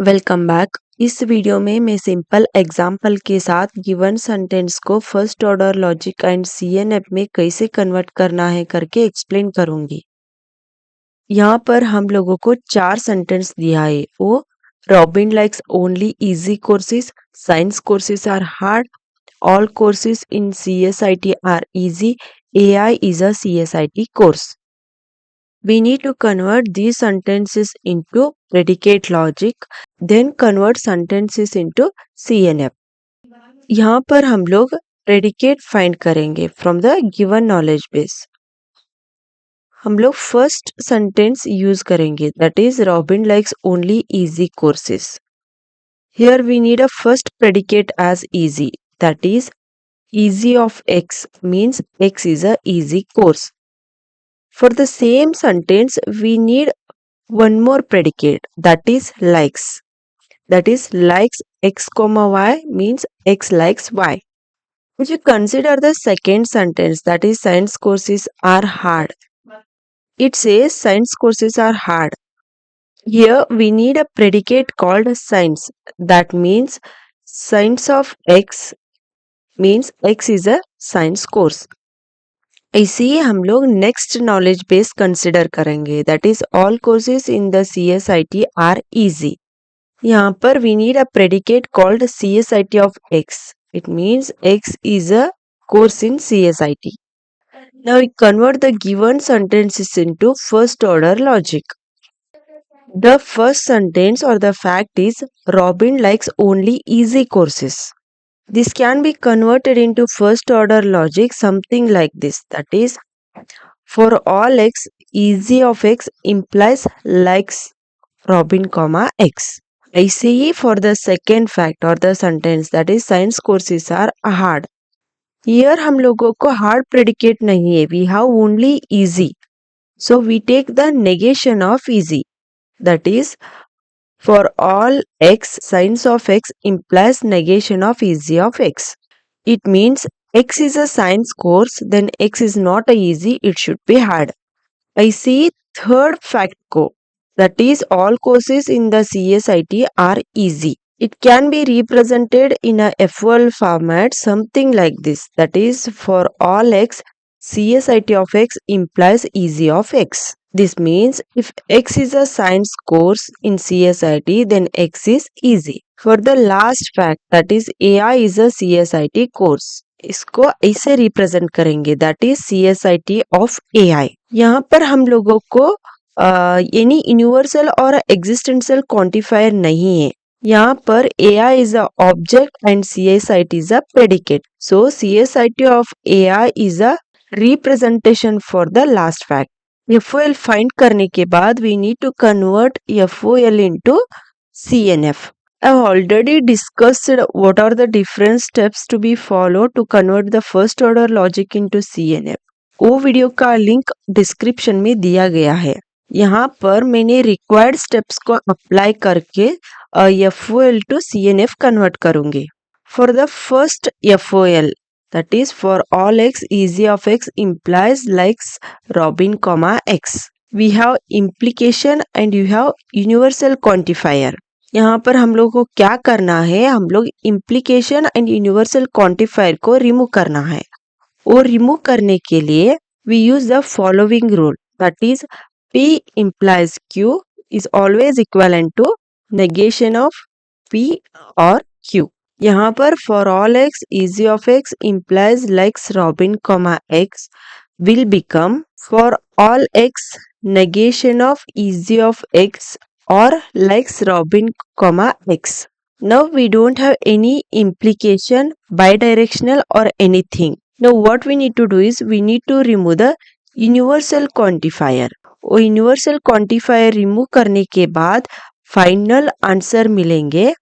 Welcome back. इस video में मैं सिंपल एग्जाम्पल के साथ गिवन सेंटेंस को first order logic and CNF में कैसे कन्वर्ट करना है करके एक्सप्लेन करूंगी। यहाँ पर हम लोगों को 4 सेंटेंस दिया है। वो Robin likes only easy courses, science courses are hard, all courses in CSIT are easy, AI is a CSIT course. We need to convert these sentences into predicate logic, then convert sentences into CNF. यहाँ पर हम लोग predicate find करेंगे from the given knowledge base. हम लोग first sentence use करेंगे, that is Robin likes only easy courses. Here we need a first predicate as easy, that is easy of X means X is a easy course. For the same sentence, we need one more predicate, that is likes. That is likes X comma Y means X likes Y. If you consider the second sentence, that is science courses are hard. It says science courses are hard. Here we need a predicate called science. That means science of X means X is a science course. ऐसे ही हम लोग next knowledge base consider करेंगे, that is all courses in the CSIT are easy. यहाँ पर we need a predicate called CSIT of X. It means X is a course in CSIT. Now we convert the given sentences into first order logic. The first sentence or the fact is Robin likes only easy courses. This can be converted into first order logic something like this, that is for all X, easy of X implies likes Robin comma X. ऐसे ही for the second fact or the sentence, that is science courses are hard. Here हम लोगों को hard predicate नहीं है, we have only easy. So we take the negation of easy, that is for all X, science of X implies negation of easy of X. It means X is a science course, then X is not a easy, it should be hard. I see third fact को, that is all courses in the CSIT are easy. It can be represented in a FOL format something like this, that is for all X, CSIT of X implies easy of X. This means if X is a science course in CSIT, then X is easy. For the last fact, that is AI is a CSIT course. इसको ऐसे represent करेंगे, that is CSIT of AI. यहाँ पर हम लोगों को यानी universal और एग्जिस्टेंशियल क्वांटिफायर नहीं है. यहाँ पर AI is a object and CSIT is a predicate. So CSIT of AI is a representation for the last fact. FOL find करने के बाद we need to convert FOL into CNF. I've already discussed what are the different steps to be followed to convert the first order logic into CNF. वो video का link description में दिया गया है. यहाँ पर मैंने रिक्वायर्ड स्टेप्स को अप्लाई करके FOL to CNF कन्वर्ट करूंगी. For the first FOL, that is for all X, easy of X implies likes Robin comma X. We have implication and you have universal quantifier. यहाँ पर हम लोग को क्या करना है, हम लोग implication and universal quantifier को रिमूव करना है. और रिमूव करने के लिए we use the following rule, that is P implies Q is always equivalent to negation of P or Q. यहाँ पर for all X, easy of X implies likes Robin comma X will become for all X, negation of easy of X or likes Robin comma X. Now we don't have any implication, bidirectional or anything. Now what we need to do is we need to remove the universal quantifier. वो universal quantifier remove करने के बाद final answer मिलेंगे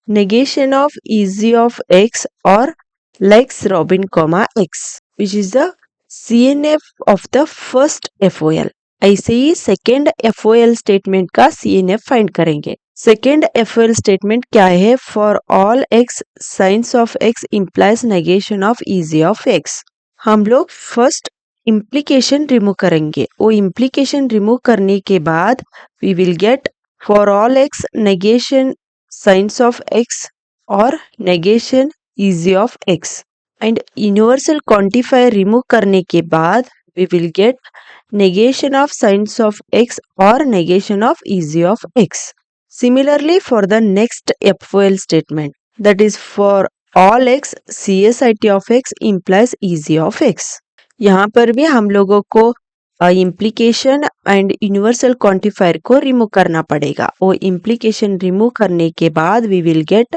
negation of easy of X or likes Robin comma X, which is the CNF of the first FOL. ऐसे ही second FOL statement का CNF find करेंगे. Second FOL statement क्या है, for all X, science of X implies negation of easy of X. हम लोग first implication remove करेंगे. वो implication remove करने के बाद we will get for all X, negation sines of X और negation easy of X. And universal quantifier remove करने के बाद we will get negation of sines of x or negation of easy of x. Similarly, for the next FOL statement, that is for all x, CSIT of x implies easy of x. यहाँ पर भी हम लोगों को implication and universal quantifier को remove करना पड़ेगा। वो इम्प्लीकेशन रिमूव करने के बाद we will get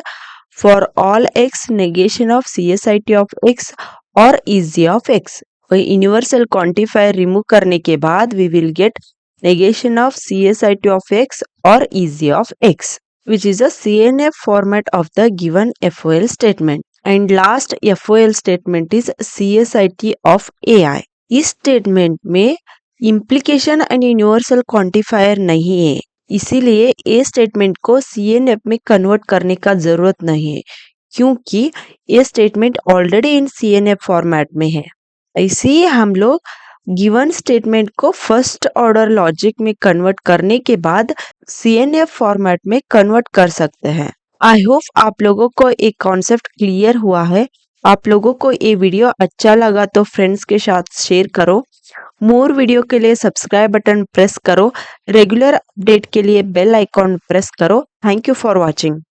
for all x negation of CSIT of x और easy of x. Universal quantifier remove करने के बाद we will get negation of CSIT of x और easy of x, which is a CNF format of the given FOL statement. And last FOL statement is CSIT of AI. इस statement में implication and universal quantifier नहीं है, इसीलिए ए statement को CNF में convert करने का जरूरत नहीं है, क्योंकि ये statement already in CNF format में है। ऐसे ही हम लोग गिवन स्टेटमेंट को फर्स्ट ऑर्डर लॉजिक में कन्वर्ट करने के बाद CNF फॉर्मेट में कन्वर्ट कर सकते हैं। आई होप आप लोगों को एक कॉन्सेप्ट क्लियर हुआ है। आप लोगों को ये वीडियो अच्छा लगा तो फ्रेंड्स के साथ शेयर करो। मोर वीडियो के लिए सब्सक्राइब बटन प्रेस करो। रेगुलर अपडेट के लिए बेल आइकॉन प्रेस करो। Thank you for watching.